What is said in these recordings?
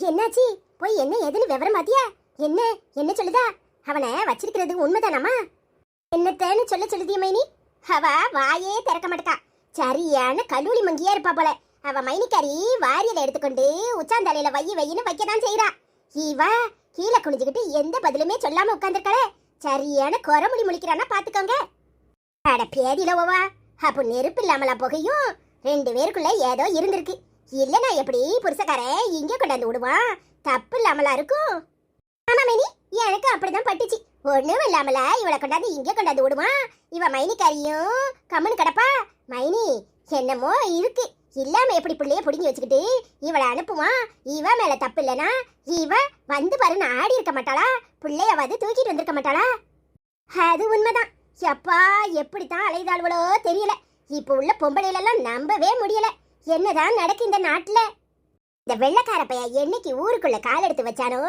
என்னாச்சு? போய் என்ன ஏதுன்னு விவரம் பாத்தியா? என்ன என்ன சொல்லுதா? அவனை வச்சிருக்கிறது உண்மைதானாமா? என்னத்தேன்னு சொல்லுதிய மைனி? அவ வாயே திறக்க மாட்டா. சரியான கல்லூரி மங்கியா இருப்பா போல. அவ மைனிக்காரி வாரியலை எடுத்துக்கொண்டு உச்சாந்தலையில வையின்னு வைக்கதான் செய்யறா. இவ கீழே குனிஞ்சுக்கிட்டு எந்த பதிலுமே சொல்லாம உட்கார்ந்துருக்காளே. சரியான குறமுடி முழிக்கிறானா பாத்துக்கோங்க. அட பேதியில ஓவா, அப்போ நெருப்பு இல்லாமலா புகையும்? 2 பேருக்குள்ள ஏதோ இருந்திருக்கு. இல்லனா எப்படி புருஷக்காரன் இங்க கொண்டாந்து விடுவான்? தப்பு இல்லாமலா இருக்கும். ஆமா மைனி, எனக்கு அப்படிதான் பட்டுச்சு. ஒண்ணும் இல்லாமல இவளை கொண்டாந்து இங்க கொண்டாந்து விடுவான். இவ மைனிக்காரியும் கம்முன்னு கிடப்பா. மைனி என்னமோ இருக்கு. இல்லாம எப்படி பிள்ளைய புடிங்கி வச்சுக்கிட்டு இவளை அனுப்புவான்? இவ மேல தப்பு இல்லனா இவ வந்து பாருன்னு ஆடி இருக்க மாட்டாளா? பிள்ளைய வந்து தூக்கிட்டு வந்திருக்க மாட்டாளா? அது உண்மைதான். எப்பா எப்படித்தான் அலைதாள்வளோ தெரியல. இப்ப உள்ள பொம்பளையிலெல்லாம் நம்பவே முடியல. என்னதான் நடக்கு இந்த நாட்டுல? இந்த வெள்ளக்கார பையன் என்னைக்கு ஊருக்குள்ள கால் எடுத்து வச்சானோ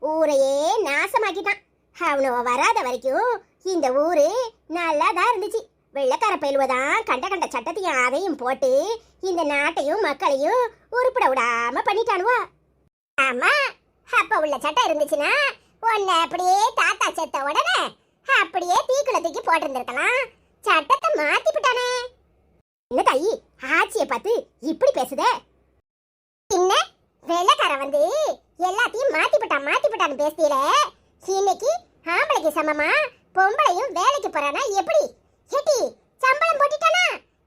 ஊரையே நாசமாக்கிட்டான். அவனோ வராத வரைக்கும் இந்த ஊரு நல்லாதான் இருந்துச்சு. வெள்ளக்கார பயிலுவதான் கண்ட கண்ட சட்டத்தையும் அதையும் போட்டு இந்த நாட்டையும் மக்களையும் உருப்பட விடாம பண்ணிட்டானுவா. ஆமா, அப்ப உள்ள சட்டம் இருந்துச்சுன்னா உன்னை அப்படியே தாத்தா செத்த உடனே அப்படியே தீக்குள்ள தூக்கி போட்டிருந்திருக்கலாம். சட்டத்தை மாத்தி விட்டானே. என்ன தாயி ஆட்சியை பார்த்து இப்படி பேசுதே? என்ன வெள்ளக்கார வந்து எல்லாத்தையும் மாத்தி விட்டான்னு பேசியல. இன்னைக்கு ஆம்பளைக்கு சமமா பொம்பளையும் வேலைக்கு போறானா எப்படி? ஏட்டி சம்பளம் போட்டுட்டானா?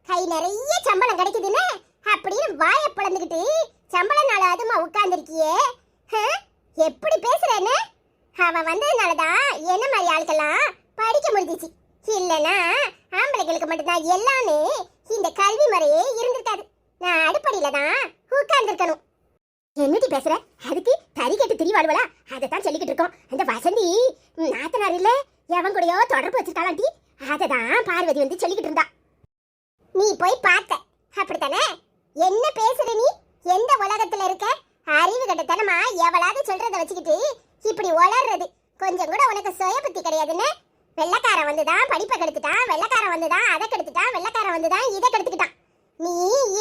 கை நிறைய சம்பளம் கிடைக்குதுன்னு அப்படின்னு வாயை பிளந்துக்கிட்டு சம்பள நாள் அதுமா உட்கார்ந்துருக்கியே. எப்படி பேசுறேன்னு? அவன் வந்ததுனாலதான் என்ன மாதிரி ஆட்கள்லாம் படிக்க முடிஞ்சிச்சு. இல்லைன்னா ஆம்பளைகளுக்கு மட்டும்தான் எல்லாமே இந்த கல்வி முறையே இருந்திருக்காது. நான் அடுப்படியில தான் உட்கார்ந்துருக்கணும். என்னடி பேசுற? அதுக்கு தறி கட்டு திரிவாடுவலா? அதைத்தான் சொல்லிக்கிட்டு இருக்கோம். அந்த வசந்தி நாத்தனார் இல்ல, எவன் கூடயோ தொடர்பு வச்சிருக்காளாண்டி. அததான் பார்வதி வந்து சொல்லிக்கிட்டு இருந்தா. நீ போய் பார்த்த அப்படித்தானே? என்ன பேசுற நீ? எந்த உலகத்துல இருக்க? அறிவு கட்டத்தனமா எவளாவது சொல்றத வச்சுக்கிட்டு இப்படி வளர்றது கொஞ்சம் கூட உனக்கு சுய புத்தி கிடையாதுன்னு. வெள்ளக்காரன் வந்துதான் படிப்பை கெடுத்துட்டான், வெள்ளக்காரன் வந்துதான் அதை கெடுத்துட்டான், வெள்ளக்காரன் வந்துதான் இதை கெடுத்துக்கிட்டான். நீ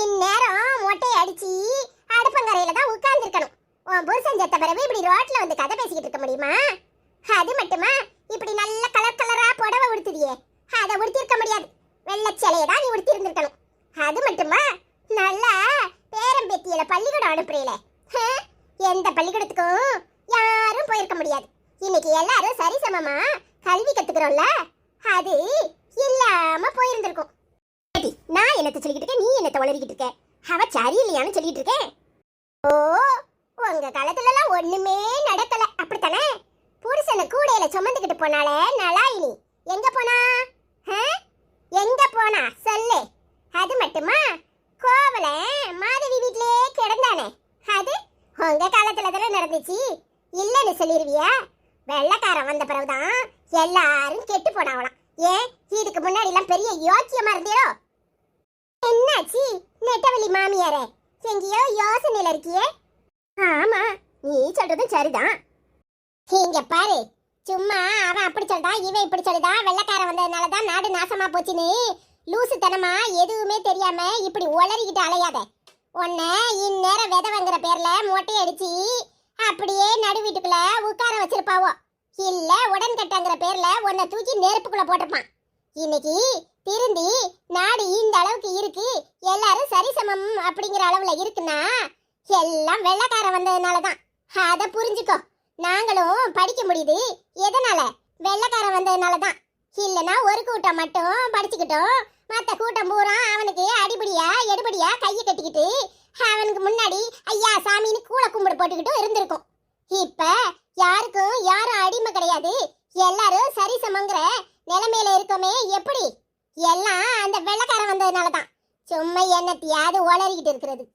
இந்நேரம் மொட்டையை அடிச்சு அடுப்பங்கரையில தான் உட்கார்ந்துருக்கணும். உன் புருஷன் செத்த பிறகு இப்படி ரோட்ல வந்து கதை பேசிக்கிட்டு இருக்க முடியுமா? அது மட்டுமா, இப்படி நல்ல கலர் கலரா புடவை உடுத்துதியே, அதை உடுத்திருக்க முடியாது. வெள்ளச்சலையை தான் நீ உடுத்தி இருந்திருக்கணும். அது மட்டுமா, நல்லா பேரம் பேத்தியில பள்ளிக்கூடம் அனுப்புறீல. எந்த பள்ளிக்கூடத்துக்கும் யாரும் போயிருக்க முடியாது. இன்னைக்கு எல்லாரும் சரிசமமா கல்வி கத்துக்கிறோம்ல, அது இல்லாம போயிருந்திருக்கும். நான் என்னத்தை சொல்லிக்கிட்டு இருக்கேன், நீ என்னத்தை வளரிக்கிட்டு இருக்க? அவ சரியில்லையான்னு சொல்லிட்டு இருக்கேன். ஓ, உங்க காலத்துல எல்லாம் ஒண்ணுமே நடக்கல அப்படித்தானே? புருஷனை கூடையில சுமந்துக்கிட்டு போனாலே நலாயினி எங்க போனா? எங்க போனா சொல்லு. அது மட்டுமா, கோவல மாதவி வீட்லயே கிடந்தானே, அது உங்க காலத்துல தானே நடந்துச்சு. இல்லன்னு சொல்லிருவியா? வெள்ளக்காரன் வந்த பிறகுதான் எல்லாரும் கெட்டு போனாவலாம். ஏன் இதுக்கு முன்னாடி எல்லாம் பெரிய யோக்கியமா இருந்தியோ? என்னாச்சு நெட்டவள்ளி மாமியாரே, எங்கேயோ யோசனையில இருக்கியே? ஆமா, நீ சொல்றதும் சரிதான். இங்க பாரு, சும்மா அவன் அப்படி சொல்றா இவன் இப்படி சொல்லுதா, வெள்ளக்காரன் வந்ததுனாலதான் நாடு நாசமா போச்சுன்னு லூசுத்தனமா எதுவுமே தெரியாம இப்படி உளறிக்கிட்டு அலையாத. உன்னை இந்நேரம் விதவங்கிற பேர்ல மொட்டையை அடிச்சு அப்படியே நடு வீட்டுக்குள்ள உட்கார வச்சிருப்பாவோ, இல்ல உடன்கட்டங்கிற பேர்ல உன்னை தூக்கி நெருப்புக்குள்ள போட்டிருப்பான். இன்னைக்கு திருந்தி நாடு இந்த அளவுக்கு இருக்கு, எல்லாரும் சரிசமம் அப்படிங்கிற அளவுல இருக்குன்னா எல்லாம் வெள்ளக்காரன் வந்ததுனாலதான். அத புரிஞ்சுக்கோ. நாங்களும் படிக்க முடியுது எதனால? வெள்ளக்காரன் வந்ததுனாலதான். இல்லனா ஒரு கூட்டம் மட்டும் படிச்சுக்கிட்டோம், மத்த கூட்டம் பூரா அவனுக்கு அடிபடியா எடுபடியா கையை கட்டிக்கிட்டு அவனுக்கு முன்னாடி ஐயா சாமின்னு கூள கும்பிடு போட்டுக்கிட்டும் இருந்திருக்கும். இப்ப யாருக்கும் யாரும் அடிமை கிடையாது, எல்லாரும் சரிசமங்கிற நிலைமையில இருக்கோமே. எப்படி? எல்லாம் அந்த வெள்ளக்காரன் வந்ததுனாலதான். சும்மா என்னத்தையாவது உளறிக்கிட்டு இருக்கிறது.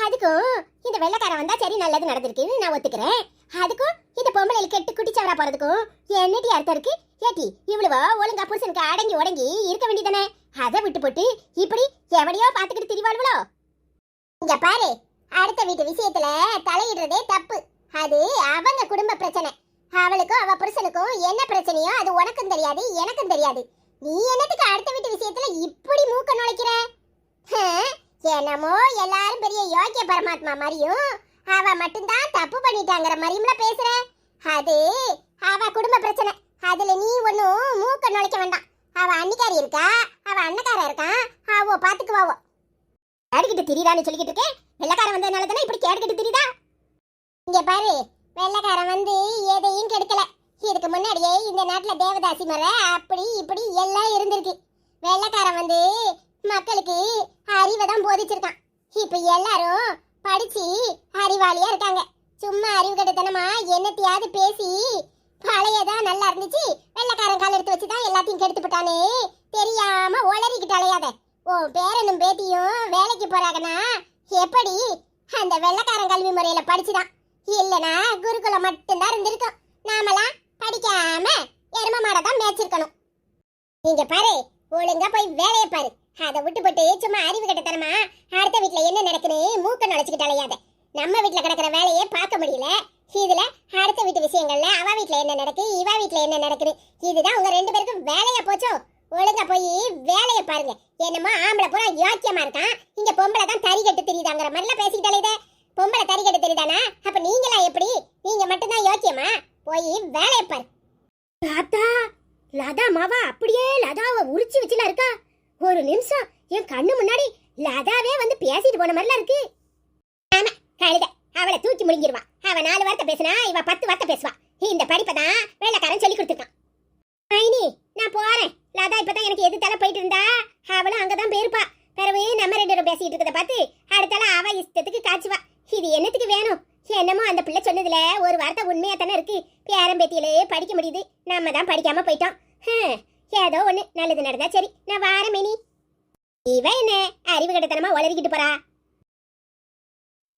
அதுக்கும் இந்த வெள்ளக்காரன் வந்தா சரி நல்லது நடந்திருக்குன்னு நான் ஒத்துக்கிறேன். அதுக்கும் இந்த பொம்பளை கெட்டு குட்டிச்சவரா போறதுக்கும் என்னடி அர்த்தம் இருக்கு? ஏட்டி இவ்வளவோ ஒழுங்கா புருஷனுக்கு அடங்கி உடங்கி இருக்க வேண்டியதானே? அதை விட்டு போட்டு இப்படி எவனையோ பாத்துக்கிட்டு திரிவாள்வளோ? இங்க பாரு, அடுத்த வீட்டு விஷயத்துல தலையிடுறதே தப்பு. அது அவங்க குடும்ப பிரச்சனை. அவளுக்கும் அவ புருஷனுக்கும் என்ன பிரச்சனையோ அது உனக்கும் தெரியாது எனக்கும் தெரியாது. நீ என்னத்துக்கு அடுத்த வீட்டு விஷயத்துல இப்படி மூக்க நுழைக்கிற? என்னமோ எல்லாரும் பெரிய யோக்கிய பரமாத்மா மாதிரியும் அவ மட்டும்தான் தப்பு பண்ணிட்டாங்கற மாதிரியும்ல பேசுற. அது அவ குடும்ப பிரச்சனை. அதுல நீ ஒன்னும் மூக்க நுழைக்க வேண்டாம். அவ அண்ணிக்காரி இருக்கா, அவ அண்ணக்காரன் இருக்கான், அவ பாத்துக்குவாவோ. கேடுகிட்டு திரிதான்னு சொல்லிக்கிட்டு இருக்கேன். வெள்ளக்காரன் வந்ததுனால தானே இப்படி கேடுகிட்டு திரிதா. இங்க பாரு, வெள்ளக்காரன் வந்து எதையும் கெடுக்கல. இதுக்கு முன்னாடியே இந்த நாட்டுல தேவதாசி மர அப்படி இப்படி எல்லாம் இருந்திருக்கு. வெள்ளக்காரன் வந்து மக்களுக்கு அறிவை தான் போதிச்சிருக்கான். இப்ப எல்லாரும் படிச்சு அறிவாளியா இருக்காங்க. சும்மா அறிவு கெடுத்தனமா என்னத்தையாவது பேசி பழையதான் நல்லா இருந்துச்சு, வெள்ளக்காரன் கால் எடுத்து வச்சுதான் எல்லாத்தையும் கெடுத்து போட்டானே தெரியாம ஒளறிக்கிட்டு அலையாத. உன் பேரனும் பேத்தியும் வேலைக்கு போறாங்கன்னா எப்படி அந்த வெள்ளக்காரன் கல்வி முறையில படிச்சுதான். இல்லனா குருகுலம் மட்டும்தான் இருந்திருக்கும். நாமெல்லாம் படிக்காம எரும மாடதான் மேய்ச்சிருக்கணும். நீங்க பாரு, ஒழுங்கா போய் வேலையை பாரு. அதை விட்டு போட்டு சும்மா அறிவு கட்டத்தனமா அடுத்த வீட்டுல என்ன நடக்குன்னு மூக்க நுழைச்சுக்கிட்டு அலையாத. நம்ம வீட்டுல கிடக்குற வேலையே பார்க்க முடியல. இதுல அடுத்த வீட்டு விஷயங்கள்ல அவ வீட்டுல என்ன நடக்கு, இவ வீட்டுல என்ன நடக்குது, இதுதான் உங்க ரெண்டு பேருக்கும் வேலையா போச்சோ. ஒழுங்கா போய் வேலையை பாருங்க. என்னமோ ஆம்பளை பூரா யோக்கியமா இருக்கான், இங்க பொம்பளை தான் தறி கட்டு தெரியுதாங்கிற மாதிரிலாம் பேசிக்கிட்டாலே. பொம்பளை தறி கட்டு தெரியுதானா? அப்ப நீங்களா எப்படி? நீங்க மட்டும்தான் யோக்கியமா? போய் வேலையை பாரு. தாத்தா, லதா மாவா அப்படியே லதாவை உரிச்சு வச்சுலாம் இருக்கா. ஒரு நிமிஷம் என் கண்ணு முன்னாடி லதாவே வந்து பேசிட்டு போன மாதிரிலாம் இருக்கு. ஆமா, கழுத அவளை தூக்கி முடிஞ்சிருவா. அவ 4 வார்த்தை பேசினா இவ 10 வார்த்தை பேசுவா. இந்த படிப்பை தான் வெள்ளக்காரன் சொல்லி கொடுத்துருக்கான். மைனி, நான் போறேன். லதா இப்பதான் எனக்கு எதிர்த்தால போயிட்டு இருந்தா, அவளும் அங்கதான் போயிருப்பா. பிறகு நம்ம 2 பேரும் பேசிட்டு இருக்கத பார்த்து அடுத்தால அவ இஷ்டத்துக்கு காய்ச்சுவா. இது என்னத்துக்கு வேணும்? என்னமோ அந்த பிள்ளை சொன்னதுல ஒரு வார்த்தை உண்மையா தானே இருக்கு. பேரம்பேத்தியிலே படிக்க முடியுது, நம்ம தான் படிக்காம போயிட்டோம். ஏதோ ஒண்ணு நல்லது நடந்தா சரி. நான் வாரேன் மைனி. இவ என்ன அறிவு கட்டத்தனமா உளறிக்கிட்டு போறா.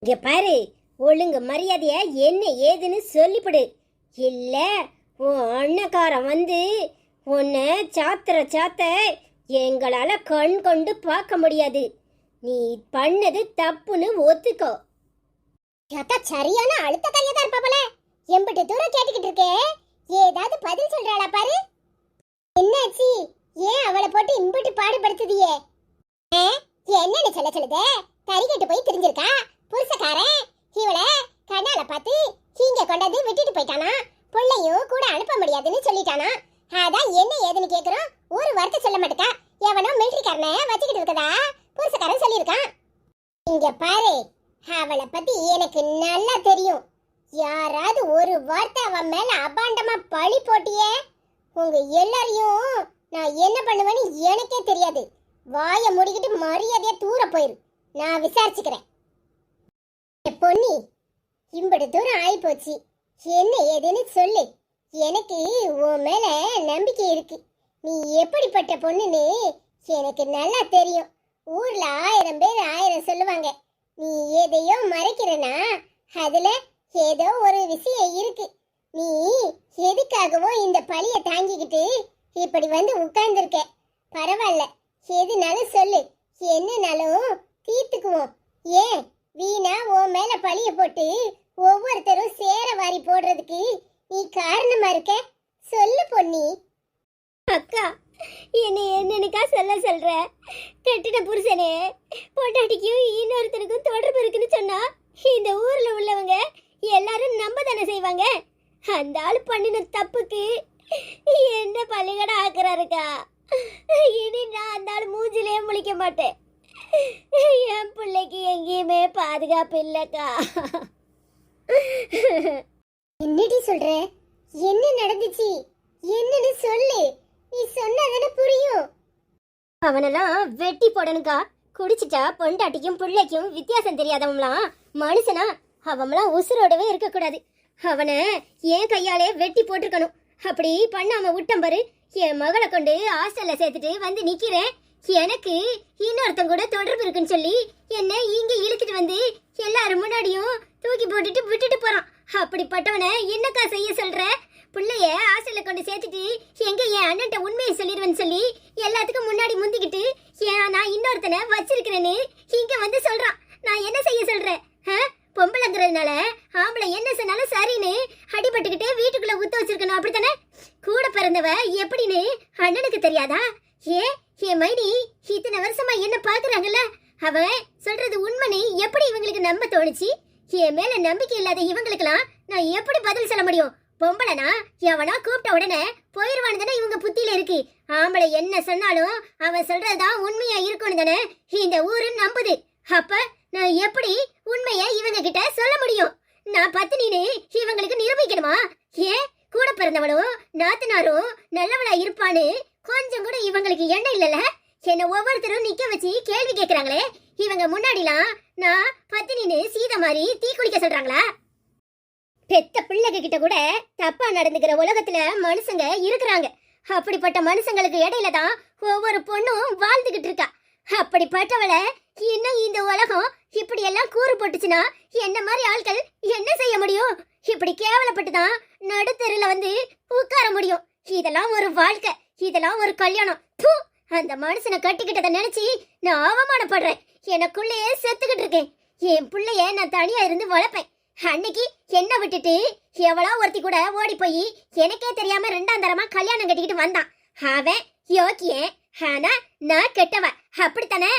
இங்க பாரு, ஒழுங்கு மரியாதைய என்ன ஏதுன்னு சொல்லிப்படு. இல்ல உன் அண்ணக்காரன் வந்து உன்னை சாத்த எங்களால கண் கொண்டு பார்க்க முடியாது. நீ பண்ணது தப்புன்னு ஒத்துக்கோ. சரியான அழுத்த கையா தான் இருப்பா போல. எம்பிட்டு தூரம் கேட்டுக்கிட்டு இருக்கே, ஏதாவது பதில் சொல்றாளா பாரு. என்னாச்சு? ஏன் அவளை போட்டு இம்பிட்டு பாடுபடுத்துதியே? என்னன்னு சொல்லுதே? கறி கட்டு போய் தெரிஞ்சிருக்கா புருஷக்காரன். இவளை கண்ணால பார்த்து இங்க கொண்டாந்து விட்டுட்டு போயிட்டானா. பிள்ளையும் கூட அனுப்ப முடியாதுன்னு சொல்லிட்டானா. அதான் என்ன ஏதுன்னு கேக்குறோம். ஒரு வார்த்தை சொல்ல மாட்டேக்கா. எவனோ மிலிட்டரிக்காரனை வச்சுக்கிட்டு இருக்கதா புருஷக்காரன் சொல்லியிருக்கான். இங்க பாரு, அவளை பத்தி எனக்கு நல்லா தெரியும். யாராவது ஒரு வார்த்தை அவன் மேல அபாண்டமா பழி போட்டியே, உங்க எல்லாரையும் நான் என்ன பண்ணுவேன்னு எனக்கே தெரியாது. வாயை மூடிக்கிட்டு மரியாதையா தூர போயிரு. நான் விசாரிச்சுக்கிறேன். பொன்னி, இம்படு தூரம் ஆயி போச்சு. என்ன ஏதுன்னு சொல்லு. எனக்கு உன் மேல நம்பிக்கை இருக்கு. நீ எப்படிப்பட்ட பொண்ணுன்னு எனக்கு நல்லா தெரியும். ஊர்ல 1000 பேர் 1000 சொல்லுவாங்க. நீ எதையோ மறைக்கிறனா, அதுல ஏதோ ஒரு விஷயம் இருக்கு. நீ எதுக்காகவோ இந்த பழிய தாங்கிக்கிட்டு இப்படி வந்து உட்கார்ந்துருக்க. பரவாயில்ல, எதுனாலும் சொல்லு, என்னனாலும் தீர்த்துக்குவோம். ஏன் வீணா உன் மேல பழிய போட்டு ஒவ்வொருத்தரும் சேர வாரி போடுறதுக்கு நீ காரணமா இருக்க? சொல்லு பொன்னி. அக்கா, என்னக்கா சொல்ற? கட்டின புருஷனே பொண்டாட்டிக்கும் இன்னொருத்தருக்கும் தொடர்பு இருக்குன்னு சொன்னா இந்த ஊர்ல உள்ளவங்க எல்லாரும் நம்ப தானே செய்வாங்க. அந்த ஆள் பண்ணின தப்புக்கு என்ன பள்ளிகடை ஆக்குறாருக்கா. இனி நான் அந்த ஆள் மூஞ்சிலே முழிக்க மாட்டேன். என் பிள்ளைக்கு எங்கேயுமே பாதுகாப்பு இல்லக்கா. என்னடி சொல்ற? என்ன நடந்துச்சு? என்னன்னு சொல்லு. நீ சொன்னதானே புரியும். அவனெல்லாம் வெட்டி போடணுக்கா. குடிச்சிட்டா பொண்டாட்டிக்கும் பிள்ளைக்கும் வித்தியாசம் தெரியாதவங்களாம் மனுஷனா. அவன்லாம் உசுரோடவே இருக்கக்கூடாது. அவனை என் கையாலே வெட்டி போட்டிருக்கணும். அப்படி பண்ணாம விட்டம் பாரு, என் மகளை கொண்டு ஹாஸ்டல்ல சேர்த்துட்டு வந்து நிக்கிறேன். எனக்கு இன்னொருத்தன் கூட தொடர்பு இருக்குன்னு சொல்லி என்ன இங்க இழுத்துட்டு வந்து எல்லாரும் முன்னாடியும் தூக்கி போட்டுட்டு விட்டுட்டு போறான். அப்படிப்பட்டவனை என்னக்கா செய்ய சொல்ற? பிள்ளைய ஹாஸ்டல்ல கொண்டு சேர்த்துட்டு எங்க என் அண்ணன்ட்ட உண்மையை சொல்லிடுவேன்னு சொல்லி எல்லாத்துக்கும் முன்னாடி முந்திக்கிட்டு நான் இன்னொருத்தனை வச்சிருக்கிறேன்னு இங்க வந்து சொல்றான். நான் என்ன செய்ய சொல்றேன்? பொம்பளைங்கிறதுனால ஆம்பளை என்ன சொன்னாலும் சரின்னு அடிபட்டுக்கிட்டே வீட்டுக்குள்ள ஊத்த வச்சிருக்கணும், அப்படித்தானே? கூட பிறந்தவ எப்படின்னு அண்ணனுக்கு தெரியாதா? என் மைனி இத்தனை வருஷமா என்ன பாக்குறாங்கல்ல, அவன் சொல்றது உண்மைன்னு எப்படி இவங்களுக்கு நம்ப தோணுச்சு? என் மேல நம்பிக்கை இல்லாத இவங்களுக்கெல்லாம் நான் எப்படி பதில் சொல்ல முடியும்? பொம்பளைனா எவனா கூப்பிட்ட உடனே போயிருவான்னு தானே இவங்க புத்தியில இருக்கு. ஆம்பளை என்ன சொன்னாலும் அவன் சொல்றதுதான் உண்மையா இருக்கும்னு தானே இந்த ஊரு நம்புது. அப்ப நான் எப்படி உண்மையை இவங்க கிட்ட சொல்ல முடியும்? நான் பத்தினின்னு இவங்களுக்கு நிரூபிக்கணுமா? ஏன் கூட பிறந்தவளும் நாத்தனாரும் நல்லவளா இருப்பான்னு கொஞ்சம் கூட இவங்களுக்கு எண்ணம் இல்லல? என்ன ஒவ்வொருத்தரும் நிக்க வச்சு கேள்வி கேக்குறாங்களே, இவங்க முன்னாடிலாம் நான் பத்தினின்னு சீதை மாதிரி தீ குளிக்க சொல்றாங்களா? பெத்த பிள்ளைங்க கிட்ட கூட தப்பா நடந்துக்கிற உலகத்துல மனுஷங்க இருக்கிறாங்க. அப்படிப்பட்ட மனுஷங்களுக்கு இடையில தான் ஒவ்வொரு பொண்ணும் வாழ்ந்துகிட்டு இருக்கா. அப்படிப்பட்டவளை இன்னும் இந்த உலகம் இப்படி எல்லாம் கூறு போட்டுச்சுன்னா என்ன மாதிரி ஆட்கள் என்ன செய்ய முடியும்? இப்படி கேவலப்பட்டுதான் நடுத்தெருல வந்து உட்கார முடியும். இதெல்லாம் ஒரு வாழ்க்கை, இதெல்லாம் ஒரு கல்யாணம். அந்த மனுஷனை கட்டிக்கிட்டதை நினைச்சு நான் அவமானப்படுறேன். எனக்குள்ளேயே செத்துக்கிட்டு இருக்கேன். என் பிள்ளைய நான் தனியா இருந்து வளர்ப்பேன். அன்னைக்கு என்ன விட்டுட்டு எவ்வளோ ஒருத்தி கூட ஓடி போய் எனக்கே தெரியாம 2ஆம் தரமா கல்யாணம் கட்டிக்கிட்டு வந்தான். அவன் யோக்கியன், ஆனா நான் கெட்டவன். அப்படித்தானே?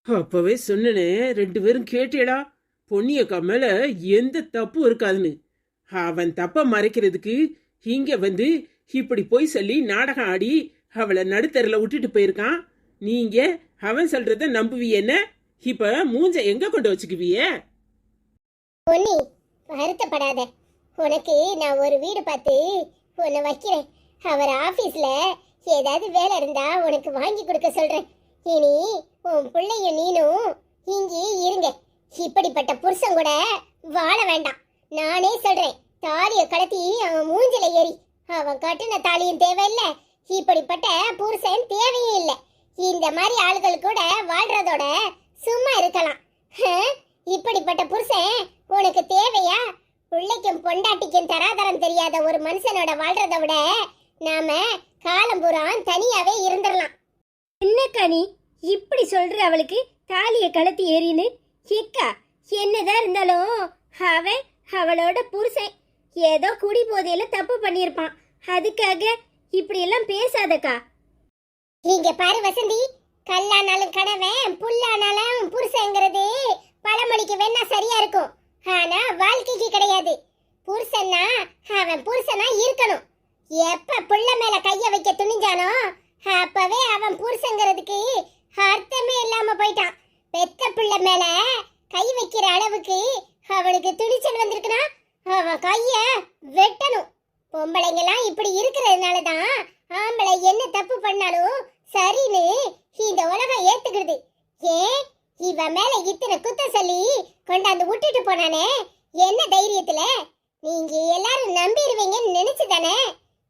அப்பவே சொன்னனே, 2 பேரும் கேட்டேடா. பொன்னியக்கா மேல எந்த தப்பு இருக்காதுன்னு. அவன் தப்ப மறைக்கிறதுக்கு இங்க வந்து இப்படி போய் சொல்லி நாடகம் ஆடி அவளை நடுத்தரில் விட்டுட்டு போயிருக்கான். நீங்க அவன் சொல்றத நம்புவியஎன்ன? இப்ப மூஞ்ச எங்க கொண்டு வச்சுக்குவிய? பொன்னி, வருத்தப்படாத. உனக்கு நான் ஒரு வீடு பார்த்து உன்னை வைக்கிறேன். அவர் ஆபீஸ்ல ஏதாவது வேலை இருந்தா உனக்கு வாங்கி கொடுக்க சொல்றேன். இனி உன் பிள்ளையும் நீனும் இங்கே இருங்க. இப்படிப்பட்ட புருஷன் கூட வாழ வேண்டாம். நானே சொல்றேன், தாலிய கலத்தி அவன் மூஞ்சில ஏறி. அவன் கட்டின தாலியும் தேவையில்லை, இப்படிப்பட்ட புருஷன் தேவையும் இல்லை. இந்த மாதிரி ஆளுகள் கூட வாழ்றதோட சும்மா இருக்கலாம். இப்படிப்பட்ட புருஷன் உனக்கு தேவையா? பிள்ளைக்கும் பொண்டாட்டிக்கும் தராதரம் தெரியாத ஒரு மனுஷனோட வாழ்றத விட நாம காலம் பூரா தனியாவே இருந்துடலாம். என்னக்கா நீ இப்படி சொல்ற? அவளுக்கு தாலிய கலத்தி ஏறின்னு ஏக்கா, என்னதான் இருந்தாலும் அவன் அவளோட புருஷன் ஏதோ குடி போதையில தப்பு பண்ணியிருப்பான். அதுக்காக இப்படி எல்லாம் பேசாதக்கா. இங்க பாரு வசந்தி, கல்லானாலும் கணவன் புல்லானாலும் புருஷங்கிறது பழமொழிக்கு வேணா சரியா இருக்கும், ஆனா வாழ்க்கைக்கு கிடையாது. புருஷன்னா அவன் புருஷனா இருக்கணும். எப்ப புள்ள மேல கைய வைக்க துணிஞ்சானோ அப்பவே அவன் புருஷங்கிறதுக்கு அர்த்தமே இல்லாம போயிட்டான். பெத்த பிள்ளை மேல கை வைக்கிற அளவுக்கு அவனுக்கு துணிச்சல் வந்திருக்குன்னா அவன் கைய வெட்டணும். பொம்பளைங்கெல்லாம் இப்படி இருக்கிறதுனாலதான் ஆம்பளை என்ன தப்பு பண்ணாலும் சரின்னு இந்த உலகம் ஏத்துக்கிடுது. ஏன் இவன் மேல இத்தனை குத்த சொல்லி கொண்டாந்து விட்டுட்டு போனானே, என்ன தைரியத்துல? நீங்க எல்லாரும் நம்பிடுவீங்கன்னு நினைச்சுதானே?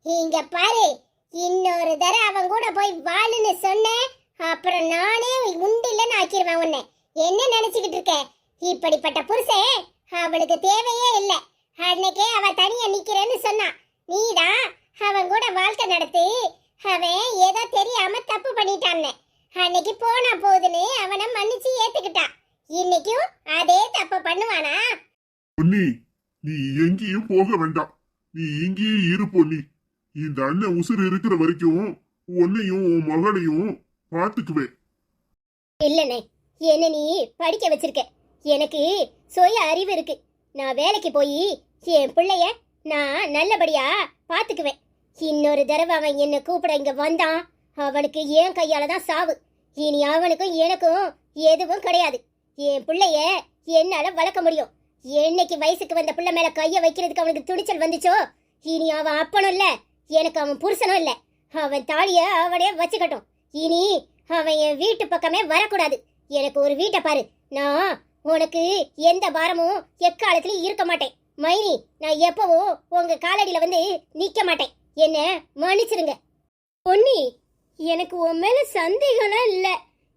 இங்க பாரு, இன்னொரு தடவை அவன் கூட போய் வாழுன்னு சொன்னேன், அப்புறம் நானே உண்டில்லன்னு ஆக்கிடுவேன் உன்னை. என்ன நினைச்சுக்கிட்டு இருக்க? இப்படிப்பட்ட புருஷன் அவளுக்கு தேவையே இல்லை. அன்னைக்கே அவ தனியா நிக்கிறேன்னு சொன்னான். நீதான் அவன் கூட வாழ்க்கை நடத்து. அவன் ஏதோ தெரியாம தப்பு பண்ணிட்டான்னு அன்னைக்கு போனா போகுதுன்னு அவனை மன்னிச்சு ஏத்துக்கிட்டான். இன்னைக்கும் அதே தப்பு பண்ணுவானா? பொன்னி, நீ எங்கேயும் போக வேண்டாம். நீ இங்கேயே இரு பொன்னி. இந்த அண்ணன் உசுறு இருக்கிற வரைக்கும் உன்னையும் உன் மகளையும் பாத்துக்குவேன். இல்லனே, என்ன நீ படிக்க வச்சிருக்க. எனக்கு சுய அறிவு இருக்கு. நான் வேலைக்கு போய் என் பிள்ளைய நான் நல்லபடியா பாத்துக்குவேன். இன்னொரு தடவை அவன் என்ன கூப்பிட இங்க வந்தான், அவனுக்கு என் கையால தான் சாவு. இனி அவனுக்கும் எனக்கும் எதுவும் கிடையாது. என் பிள்ளைய என்னால வளர்க்க முடியும். என்னைக்கு வயசுக்கு வந்த பிள்ளை மேல கைய வைக்கிறதுக்கு அவனுக்கு துணிச்சல் வந்துச்சோ, இனி அவன் அப்பனும் இல்ல, எனக்கு அவன் புருஷனும் இல்ல. அவன் தாலிய அவனே வச்சுக்கட்டும். இனி அவன் என் வீட்டு பக்கமே வரக்கூடாது. எனக்கு ஒரு வீட்டை பாரு. நான் உனக்கு எந்த பாரமும் எக்காலத்திலயும் இருக்க மாட்டேன். மைனி, நான் எப்பவும் உங்க காலடியில வந்து நிக்க மாட்டேன். என்ன மன்னிச்சிருங்க. பொன்னி, எனக்கு உன் மேல சந்தேகம்லாம் இல்ல.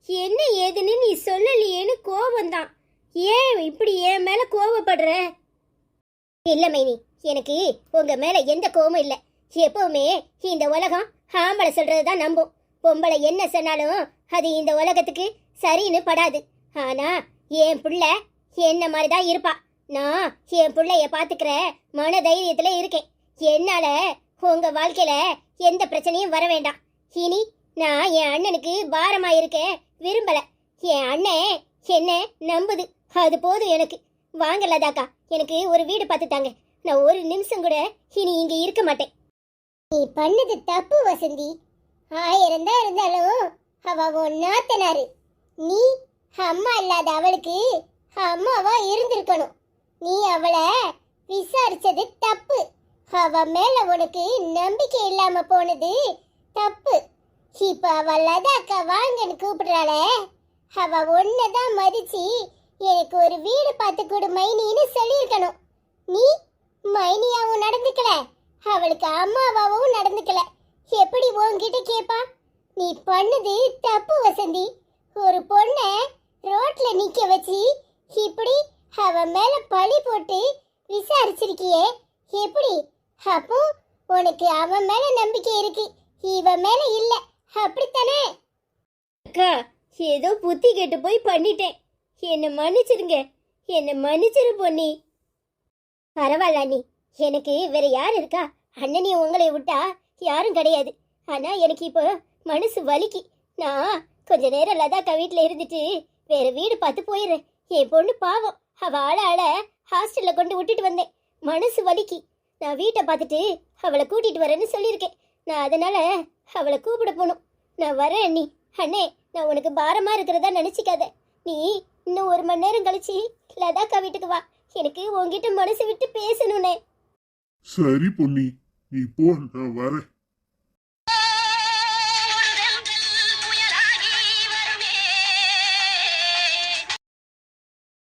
என்ன ஏதுன்னு நீ சொல்லலையேன்னு கோபம்தான். ஏன் இப்படி என் மேல கோபப்படுற? இல்ல மைனி, எனக்கு உங்க மேல எந்த கோபமும் இல்ல. எப்பவுமே இந்த உலகம் ஆம்பளை சொல்றதுதான் நம்பும். பொம்பளை என்ன சொன்னாலும் அது இந்த உலகத்துக்கு சரின்னு படாது. ஆனா என் புள்ள என்ன மாதிரிதான் இருப்பா. நான் என் பிள்ளைய பாத்துக்கிற மன தைரியத்துல இருக்கேன். என்னால உங்க வாழ்க்கையில எந்த பிரச்சனையும் வர வேண்டாம். இனி நான் என் அண்ணனுக்கு பாரமா இருக்க விரும்பல. என் அண்ணன் என்ன நம்புது, அது போதும் எனக்கு. வாங்க லதாக்கா, எனக்கு ஒரு வீடு பார்த்து தாங்க. நான் ஒரு நிமிஷம் கூட இனி இங்க இருக்க மாட்டேன். நீ பண்ணது தப்பு வசந்தி. 1000 தான் இருந்தாலும் அவ ஒன்னாத்தனாரு. நீ அம்மா இல்லாத அவளுக்கு அம்மாவா இருந்திருக்கணும். நீ அவளை விசாரிச்சது தப்பு. அவ மேல உனக்கு நம்பிக்கை இல்லாம போனது தப்பு. இப்ப அவ லதாக்கா வாங்கன்னு கூப்பிடுறாளே, அவ ஒன்னதான் மதிச்சு எனக்கு ஒரு வீடு பார்த்து கொடு மைனின்னு சொல்லியிருக்கணும். நீ மைனியாவும் நடந்துக்கல, அவளுக்கு அம்மாவாவும் நடந்துக்கல. எப்படி உன்கிட்ட கேப்பா? நீ பண்ணது தப்பு வசந்தி. ஒரு பொண்ணை ரோட்ல நிக்க வச்சு இப்படி அவ மேல பழி போட்டு விசாரிச்சிருக்கியே, எப்படி? அப்போ உனக்கு அவன் மேல நம்பிக்கை இருக்கு, இவ மேல இல்ல, அப்படித்தானே? அக்கா, ஏதோ புத்தி கெட்டு போய் பண்ணிட்டேன். என்ன மன்னிச்சிருங்க, என்ன மன்னிச்சிரு பொன்னி. பரவாயில்ல அண்ணி, எனக்கு வேற யார் இருக்கா? அண்ணனி உங்களை விட்டா யாரும் கிடையாது. ஆனா எனக்கு இப்போ மனசு வலிக்கு. நான் கொஞ்ச நேரம் லதாக்கா வீட்டில் இருந்துட்டு வேற வீடு பார்த்து போயிடுறேன். என் பொண்ணு பாவம், அவ ஆள ஹாஸ்டல்ல கொண்டு விட்டுட்டு வந்தேன். மனசு வலிக்கு. நான் வீட்டை பார்த்துட்டு அவளை கூட்டிட்டு வரேன்னு சொல்லியிருக்கேன். நான் அதனால அவளை கூப்பிட போகணும். நான் வரேன் அண்ணி. அண்ணே, நான் உனக்கு பாரமா இருக்கிறதா நினைச்சிக்காத. நீ இன்னும் 1 மணி நேரம் கழிச்சு லதாக்கா வீட்டுக்கு வா. எனக்கு உன்கிட்ட மனசு விட்டு பேசணும்னே. சரி பொன்னி, நீ போ, நான் வரேன்.